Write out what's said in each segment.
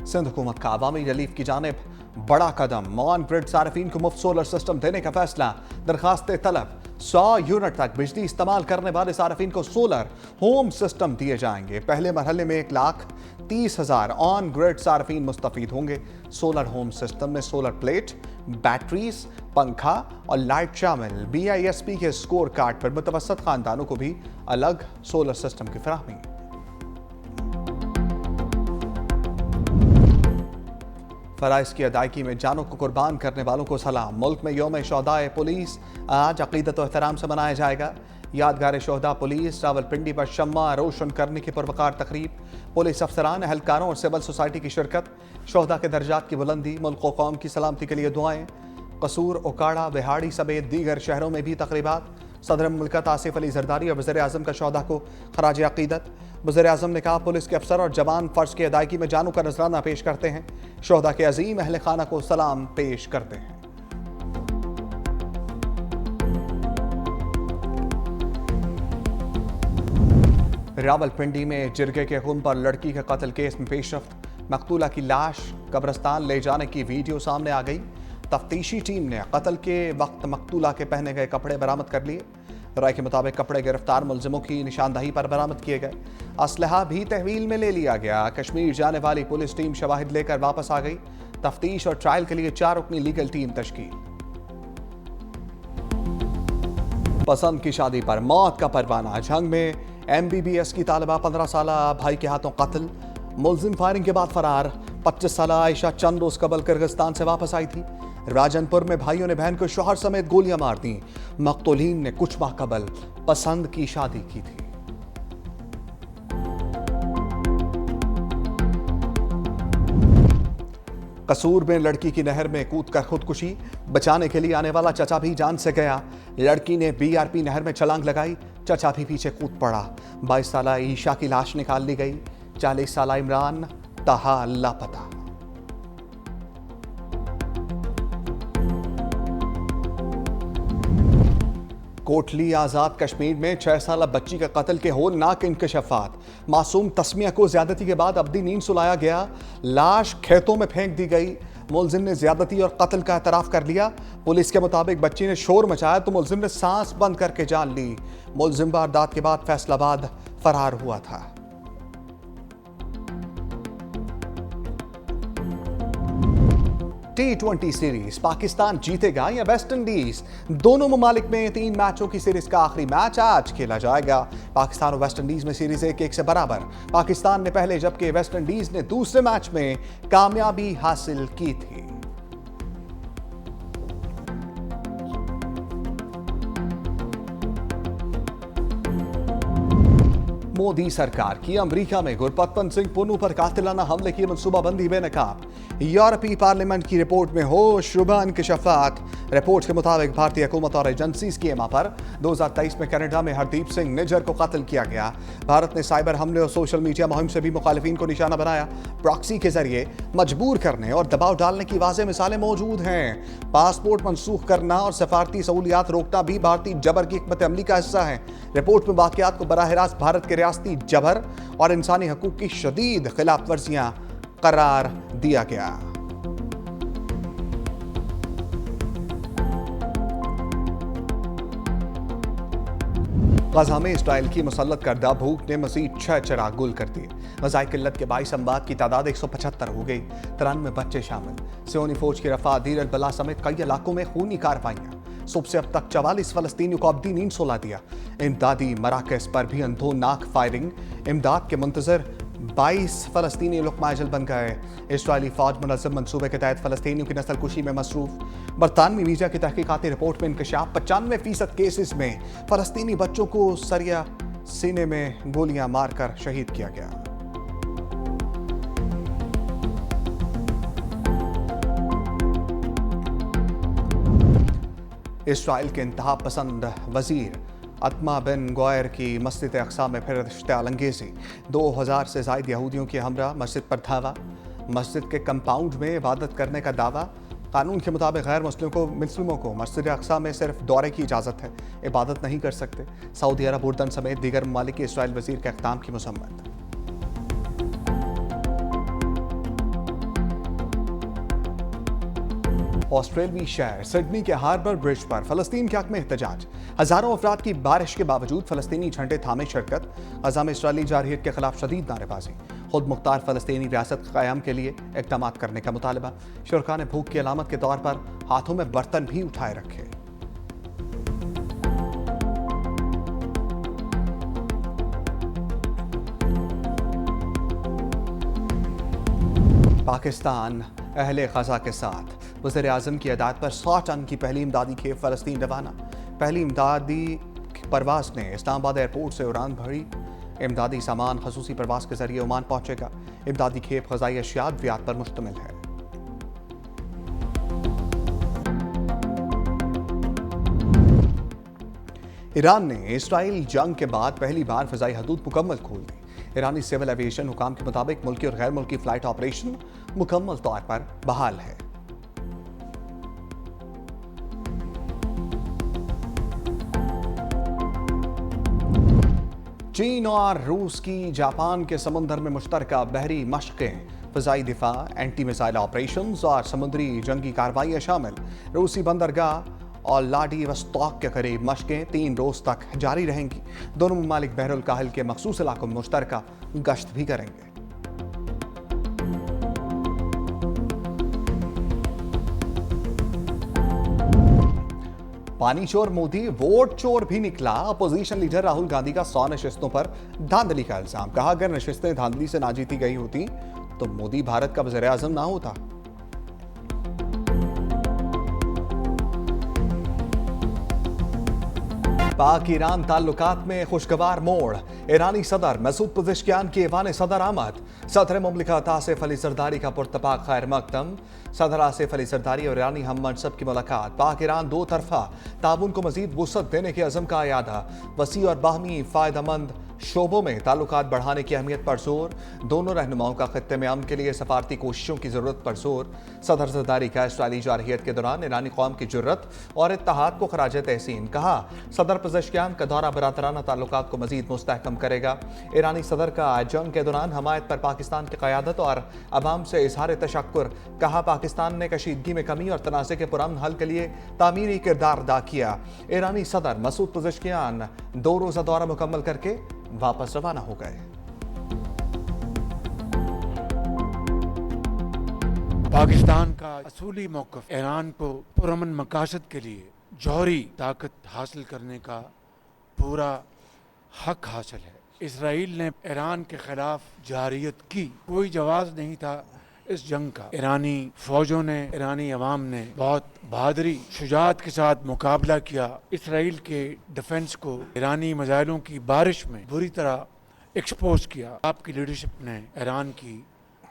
सिंध हुकूमत का अवामी रिलीफ की जानिब बड़ा कदम। ऑन ग्रिड सार्फिन को मुफ्त सोलर सिस्टम देने का फैसला। दरखास्तें तलब। 100 यूनिट तक बिजली इस्तेमाल करने वाले सार्फिन को सोलर होम सिस्टम दिए जाएंगे। पहले मरहले में 1,30,000 ऑन ग्रिड सार्फिन मुस्तफीद होंगे। सोलर होम सिस्टम में सोलर प्लेट, बैटरीज, पंखा और लाइट शामिल। BISP के स्कोर कार्ड पर मुतवसत खानदानों को भी अलग सोलर सिस्टम की फराहमी। फराइज की अदायगी में जानों को कुर्बान करने वालों को सलाम। मुल्क में यौम शोहदाए पुलिस आज अकीदत और एहतराम से मनाया जाएगा। यादगार शोहदा पुलिस रावलपिंडी पर शम्मा रोशन करने की पुरवकार तकरीब। पुलिस अफसरान, एहलकारों और सिविल सोसाइटी की शिरकत। शोहदा के दर्जात की बुलंदी, मुल्क व कौम की सलामती के लिए दुआएं। कसूर, ओकाड़ा, बिहाड़ी समेत दीगर शहरों में भी तकरीबात। सदर मुल्कत आसिफ अली जरदारी और वज़ीर आज़म का शोहदा को खराज अकीदत। वज़ीर आज़म ने कहा, पुलिस के अफसर और जवान फ़र्ज की अदायगी में जानों का नजराना पेश करते हैं। शोहदा के अजीम अहल खाना को सलाम पेश करते हैं। रावलपिंडी में जिरगे के खून पर लड़की के कत्ल केस में पेशरफ्त। मकतूला की लाश कब्रिस्तान ले जाने की वीडियो सामने आ गई। तफ्तीशी टीम ने कत्ल के वक्त मकतूला के पहने गए कपड़े बरामद कर लिए। राय के मुताबिक कपड़े गिरफ्तार मुलजिमों की निशानदही पर बरामद किए गए। असलहा भी तहवील में ले लिया गया। कश्मीर जाने वाली पुलिस टीम शवाहिद लेकर वापस आ गई। तफ्तीश और ट्रायल के लिए 4 रुकनी लीगल टीम तश्कील। पसंद की शादी पर मौत का परवाना। झंग में MBBS की तालिबा 15 साल भाई के हाथों कत्ल। मुलजिम फायरिंग के बाद फरार। 25 साल आयशा चंद रोज कबल किर्गिस्तान से वापस आई थी। राजनपुर में भाइयों ने बहन को शौहर समेत गोलियां मार दी। मकतूलीन ने कुछ माह कबल पसंद की शादी की थी। कसूर में लड़की की नहर में कूदकर खुदकुशी। बचाने के लिए आने वाला चचा भी जान से गया। लड़की ने BRP नहर में छलांग लगाई। चचा भी पीछे कूद पड़ा। 22 साल ईशा की लाश निकाल ली गई। 40 साल इमरान ताहा लापता। कोटली आज़ाद कश्मीर में 6 साल बच्ची का कत्ल के होलनाक इंकशाफात। मासूम तस्मिया को ज्यादती के बाद अब्दी नींद सुलाया गया। लाश खेतों में फेंक दी गई। मुलजिम ने ज्यादती और कत्ल का एतराफ कर लिया। पुलिस के मुताबिक बच्ची ने शोर मचाया तो मुलजिम ने सांस बंद करके जान ली। मुलजिम वारदात के बाद फैसलाबाद फरार हुआ था। T20 सीरीज पाकिस्तान जीतेगा या वेस्ट इंडीज? दोनों ममालिक में 3 मैचों की सीरीज का आखिरी मैच आज खेला जाएगा। पाकिस्तान और वेस्ट इंडीज में सीरीज 1-1 से बराबर। पाकिस्तान ने पहले जबकि वेस्ट इंडीज ने दूसरे मैच में कामयाबी हासिल की थी। मोदी सरकार की अमेरिका में गुरपतवंत सिंह पुन्नू पर कातिलाना हमले की मनसूबाबंदी बेनकाब। यूरोपीय पार्लियामेंट की रिपोर्ट में होशरुबा इंकशाफात। रिपोर्ट के मुताबिक भारतीय हुकूमत और एजेंसीज की एमा पर 2023 में कनाडा में हरदीप सिंह निज्जर को कत्ल किया गया। भारत ने साइबर हमले और सोशल मीडिया मुहिम से भी मुखालिफिन को निशाना बनाया। प्रॉक्सी के जरिए मजबूर करने और दबाव डालने की वाज़ेह मिसालें मौजूद हैं। पासपोर्ट मनसूख करना और सफारती सहूलियात रोकना भी भारतीय जबर की हिकमत अमली का हिस्सा है। रिपोर्ट में वाक़यात को बराह रास्त भारत के रियासती जबर और इंसानी हकूक़ की शदीद खिलाफ वर्जियां करार दिया गया। गजा में इस्राइल की मुसल्लत करदा भूख ने मज़ीद 6 चिराग गुल कर दिए। ग़ज़ाई किल्लत के बाइस अमवात की तादाद 175 हो गई। 93 बच्चे शामिल। सियोनी फौज की रफ़ा दीर अल बला समेत कई इलाकों में खूनी कार्रवाइयाँ। सुबह से अब तक 44 फ़लस्तीनियों को अब्दी नींद सुला दिया। इमदादी मराकज़ पर भी अंधोनाक फायरिंग। इमदाद के मुंतज़र 22 फ़लस्तीनी लुक़मा अजल बन गए। इस्राइली फ़ौज मुनज़्ज़म मंसूबे के तहत फ़लस्तीनियों की नस्ल कुशी में मसरूफ़। बरतानवी मीडिया की तहकीकाती रिपोर्ट में इंकशाफ। 95% केसेस में फ़लस्तीनी बच्चों को सरिया सीने में गोलियां मारकर शहीद किया गया। इस्राइल के इंतहा पसंद वजीर अतमा बिन गौयर की मस्जिद अक्सा में फिर इश्तिआल अंगेज़ी। 2000 से ज़ायद यहूदियों के हमरा मस्जिद पर धावा। मस्जिद के कंपाउंड में इबादत करने का दावा। कानून के मुताबिक गैर मुस्लिमों को मस्जिद अक्सा में सिर्फ दौरे की इजाज़त है, इबादत नहीं कर सकते। सऊदी अरब, उर्दन समेत दीगर ममालिक के इस्राइल वजीर के इक़दाम की मसम्मत। آسٹریلوی شہر سڈنی کے ہاربر برج پر فلسطین کے حق میں احتجاج، ہزاروں افراد کی بارش کے باوجود فلسطینی جھنڈے تھامے شرکت، غزہ میں اسرائیلی جارحیت کے خلاف شدید نعرے بازی، خود مختار فلسطینی ریاست قیام کے لیے اقدامات کرنے کا مطالبہ، شرکاء نے بھوک کی علامت کے طور پر ہاتھوں میں برتن بھی اٹھائے رکھے۔ پاکستان اہل غزہ کے ساتھ، وزیر اعظم کی ہدایت پر 100 ٹن کی پہلی امدادی کھیپ فلسطین روانہ، پہلی امدادی پرواز نے اسلام آباد ایئرپورٹ سے اڑان بھری، امدادی سامان خصوصی پرواز کے ذریعے عمان پہنچے گا، امدادی کھیپ غذائی اشیاء ادویات پر مشتمل ہے۔ ایران نے اسرائیل جنگ کے بعد پہلی بار فضائی حدود مکمل کھول دی، ایرانی سول ایویشن حکام کے مطابق ملکی اور غیر ملکی فلائٹ آپریشن مکمل طور پر بحال ہے۔ چین اور روس کی جاپان کے سمندر میں مشترکہ بحری مشقیں، فضائی دفاع، اینٹی میزائل آپریشنز اور سمندری جنگی کارروائیاں شامل، روسی بندرگاہ اور لادی وستوک کے قریب مشقیں 3 روز تک جاری رہیں گی، دونوں ممالک بحر الکاہل کے مخصوص علاقوں میں مشترکہ گشت بھی کریں گے۔ پانی چور مودی ووٹ چور بھی نکلا، اپوزیشن لیڈر راہل گاندھی کا 100 نشستوں پر دھاندلی کا الزام، کہا اگر نشستیں دھاندلی سے نہ جیتی گئی ہوتی تو مودی بھارت کا وزیر اعظم نہ ہوتا۔ پاک ایران تعلقات میں خوشگوار موڑ، ایرانی صدر مسعود پزشکیان کی ایوان صدر آمد، صدر مملکت آصف علی زرداری کا پرتپاک خیر مقدم، صدر آصف علی زرداری اور ایرانی ہم منصب کی ملاقات، پاک ایران دو طرفہ تعاون کو مزید وسعت دینے کے عزم کا اعادہ، وسیع اور باہمی فائدہ مند شعبوں میں تعلقات بڑھانے کی اہمیت پر زور، دونوں رہنماؤں کا خطے میں امن کے لیے سفارتی کوششوں کی ضرورت پر زور، صدر زرداری کا اسرائیلی جارحیت کے دوران ایرانی قوم کی جرت اور اتحاد کو خراج تحسین، کہا صدر پزشکیان کا دورہ برادرانہ تعلقات کو مزید مستحکم کرے گا، ایرانی صدر کا جنگ کے دوران حمایت پر پاکستان کی قیادت اور عوام سے اظہار تشکر، کہا پاکستان نے کشیدگی میں کمی اور تنازع کے پرامن حل کے لیے تعمیری کردار ادا کیا، ایرانی صدر مسعود پزشکیان 2 روزہ دورہ مکمل کر کے واپس روانہ ہو گئے۔ پاکستان کا اصولی موقف ایران کو پرامن مقاصد کے لیے جوہری طاقت حاصل کرنے کا پورا حق حاصل ہے۔ اسرائیل نے ایران کے خلاف جارحیت کی، کوئی جواز نہیں تھا اس جنگ کا۔ ایرانی فوجوں نے، ایرانی عوام نے بہت بہادری، شجاعت کے ساتھ مقابلہ کیا، اسرائیل کے ڈیفنس کو ایرانی میزائلوں کی بارش میں بری طرح ایکسپوز کیا۔ آپ کی لیڈرشپ نے ایران کی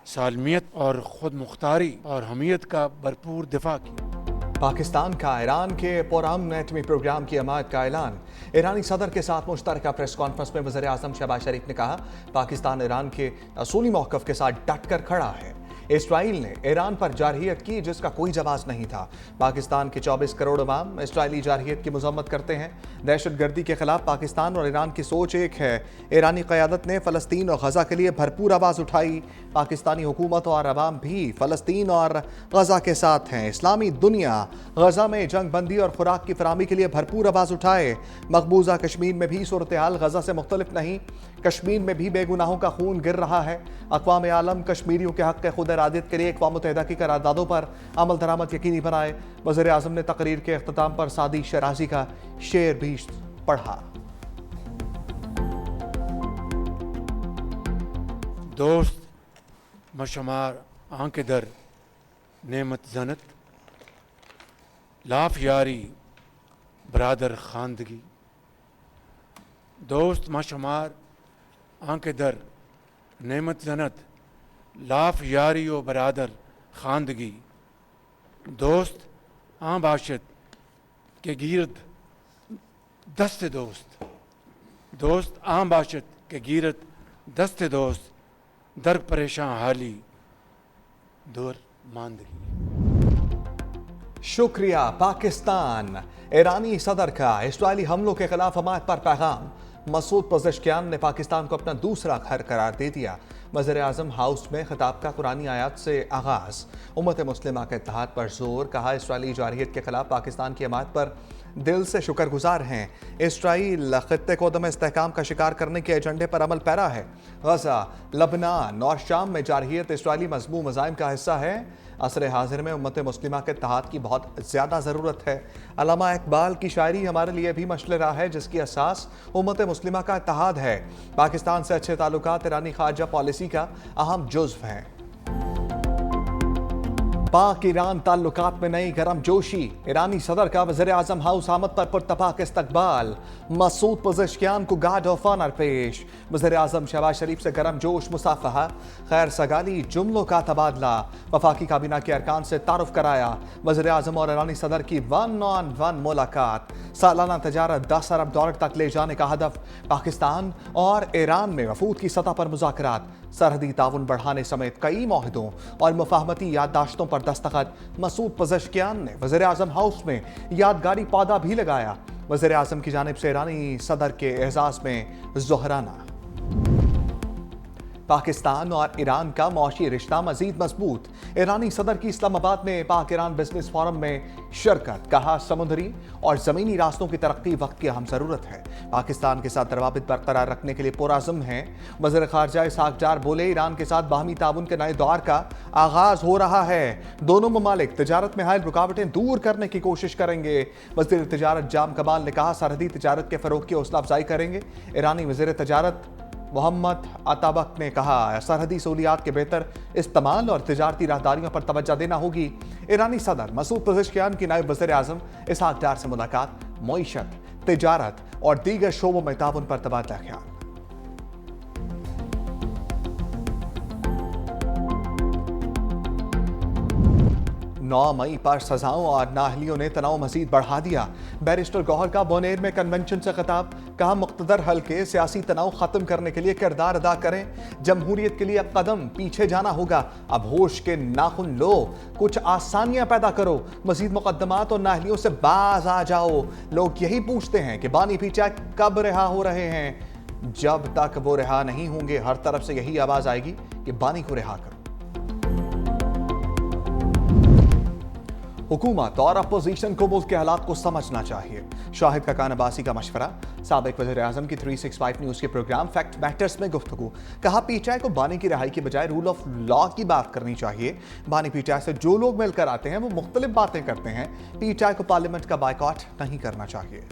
سالمیت اور خود مختاری اور حمیت کا بھرپور دفاع کیا۔ پاکستان کا ایران کے پرامن ایٹمی پروگرام کی حمایت کا اعلان، ایرانی صدر کے ساتھ مشترکہ پریس کانفرنس میں وزیر اعظم شہباز شریف نے کہا پاکستان ایران کے اصولی موقف کے ساتھ ڈٹ کر کھڑا ہے۔ اسرائیل نے ایران پر جارحیت کی جس کا کوئی جواز نہیں تھا۔ پاکستان کے 24 کروڑ عوام اسرائیلی جارحیت کی مذمت کرتے ہیں۔ دہشت گردی کے خلاف پاکستان اور ایران کی سوچ ایک ہے۔ ایرانی قیادت نے فلسطین اور غزہ کے لیے بھرپور آواز اٹھائی۔ پاکستانی حکومت اور عوام بھی فلسطین اور غزہ کے ساتھ ہیں۔ اسلامی دنیا غزہ میں جنگ بندی اور خوراک کی فراہمی کے لیے بھرپور آواز اٹھائے۔ مقبوضہ کشمیر میں بھی صورتحال غزہ سے مختلف نہیں، کشمیر میں بھی بے گناہوں کا خون گر رہا ہے۔ اقوام عالم کشمیریوں کے حق خود ارادیت کے لیے اقوام متحدہ کی قراردادوں پر عمل درآمد یقینی بنائے۔ وزیر اعظم نے تقریر کے اختتام پر سعدی شیرازی کا شعر بھی پڑھا۔ دوست مشمار آنکھ در نعمت زنت، لاف یاری برادر خواندگی، دوست مشمار آنکھ در نعمت زنت، لاف یاری و برادر خواندگی، دوست آن باشد کہ گیرد دست دوست، دوست آن باشد کہ گیرد دست دوست، در پریشان حالی دور ماندگی۔ شکریہ پاکستان۔ ایرانی صدر کا اسرائیلی حملوں کے خلاف حمایت پر پیغام، مسعود پزشکیان نے پاکستان کو اپنا دوسرا گھر قرار دے دیا۔ वज़ीर आज़म हाउस में खिताब का कुरानी आयत से आगाज़। उम्मत मुस्लिमा के इत्तेहाद पर जोर, कहा इसराइली जारहियत के खिलाफ पाकिस्तान की हमायत पर दिल से शुक्रगुजार हैं। इसराइल खत्ते को दम इस्तेहकाम का शिकार करने के एजेंडे पर अमल पैरा है। गजा, लबनान और शाम में जारहियत इसराइली मज़मूम मज़ाइम का हिस्सा है। असर हाजिर में उम्मत मुस्लिमा के इत्तेहाद की बहुत ज़्यादा ज़रूरत है। अल्लामा इकबाल की शायरी हमारे लिए भी मशले राह है, जिसकी असास उम्मत मुस्लिमा का इत्तेहाद है। पाकिस्तान से अच्छे ताल्लुकात ईरानी खारजा पॉलिसी का अहम जुज़्व हैं। पाक ईरान ताल्लुकात में नई गर्म जोशी, ईरानी सदर का वज़ीर आज़म हाउस आमद पर पुरतपाक इस्तकबाल। मसूद पज़ेश्कियान को गार्ड ऑफ ऑनर पेश। वज़ीर आज़म शहबाज शरीफ से गर्म जोश मुसाफहा, खैर सगाली, जुमलों का तबादला। वफाकी काबीना के अरकान से तारुफ कराया। वज़ीर आज़म और ईरानी सदर की 1-on-1 मुलाकात। सालाना तजारत 10 अरब डॉलर तक ले जाने का हदफ। पाकिस्तान और ईरान में वफूद की सतह पर मुज़ाकरात। सरहदी ताउन बढ़ाने समेत कई मुआहदों और मुफाहमती याददाश्तों पर दस्तखत। मसूद पज़ेश्कियान ने वज़ीर आज़म हाउस में यादगारी पौधा भी लगाया। वज़ीर आज़म की जानिब से ईरानी सदर के एजाज़ में ज़ोहराना। पाकिस्तान और ईरान का मौशी रिश्ता मजीद मजबूत। ईरानी सदर की इस्लामाबाद में पाक ईरान बिजनेस फोरम में शिरकत, कहा समुद्री और ज़मीनी रास्तों की तरक्की वक्त की अहम ज़रूरत है। पाकिस्तान के साथ रवाबित बरकरार रखने के लिए पुरअज़्म हैं। वज़ीर ख़ारजा इसहाक़ डार बोले, ईरान के साथ बाहमी ताउन के नए दौर का आगाज़ हो रहा है। दोनों ममालिक तजारत में हायल रुकावटें दूर करने की कोशिश करेंगे। वज़ीर तजारत जाम कमाल ने कहा, सरहदी तजारत के फ़रोग़ की हौसला अफजाई करेंगे। ईरानी वज़ीर तजारत मोहम्मद अताबक ने कहा, सरहदी सहूलियात के बेहतर इस्तेमाल और तिजारती राहदारियों पर तवज्जो देना होगी। ईरानी सदर मसूद पज़ेश्कियान की नायब वज़ीर आज़म इसहाक़ डार से मुलाकात। मईशत, तिजारत और दीगर शोबों में ताउन पर तबादला ख्याल। 9 मई पर सजाओं और नाअहलियों ने तनाव मजीद बढ़ा दिया। बैरिस्टर गौहर का बोनेर में कन्वेंशन से खिताब, कहा मुख्तदर हल्के सियासी तनाव खत्म करने के लिए किरदार अदा करें। जमहूरियत के लिए अब कदम पीछे जाना होगा। अब होश के नाखुन लो, कुछ आसानियां पैदा करो। मजीद मुकदमात और नाअहलियों से बाज आ जाओ। लोग यही पूछते हैं कि बानी पीछा कब रिहा हो रहे हैं। जब तक वो रिहा नहीं होंगे, हर तरफ से यही आवाज आएगी कि बानी को रिहा करो। हुकूमत और अपोजिशन को मुल्क के हालात को समझना चाहिए। शाहिद खकान अब्बासी का मशवरा। साबिक वज़ीर आज़म की 365 न्यूज़ के प्रोग्राम फैक्ट मैटर्स में गुफ्तगू, कहा पीटीआई को बानी की रिहाई की बजाय रूल ऑफ लॉ की बात करनी चाहिए। बानी पीटीआई से जो लोग मिलकर आते हैं वो मुख्तलिफ बातें करते हैं। पीटीआई को पार्लियामेंट का बायकॉट नहीं करना चाहिए।